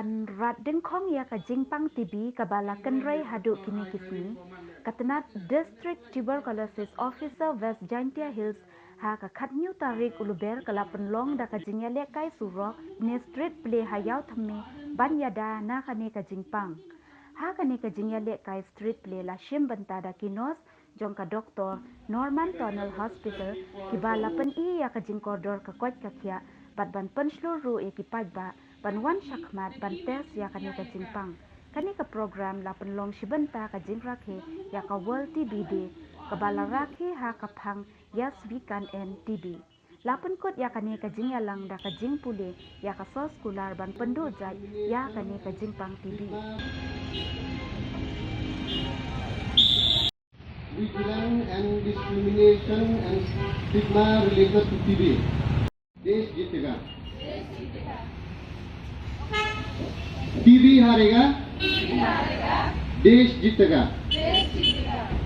ban rat dengkong ya ka jingpang TB kabala kenrai hadu kini kisni katenat District Tuberculosis Officer West Jaintia Hills ha ka khatnyu tarik uluber kala penlong da ka jingyale kai suro ne street play hayau thamme ban yada na kane ka jingpang ha kane ka jingyale kai street play la shim banta da kinos jong ka doktor Norman Tunnel Hospital kibala pen I ya ka jingkordor ka kwat ka kya bat ban penslur ru e ki ba ban wan shakmat ban tes ya kane ka jingpang kane ka program la penlong shibanta ka jingrakhe ya ka World TB Day kabala rakhe ha ka phang yes we can end TB lapan kot ya kane ka jingyalang da ka jingpule ya ka sos kular ban pendu jai ya kane ka jingpang TB Vigilance and discrimination and stigma related to TB. देश जीतेगा TB हारेगा देश जीतेगा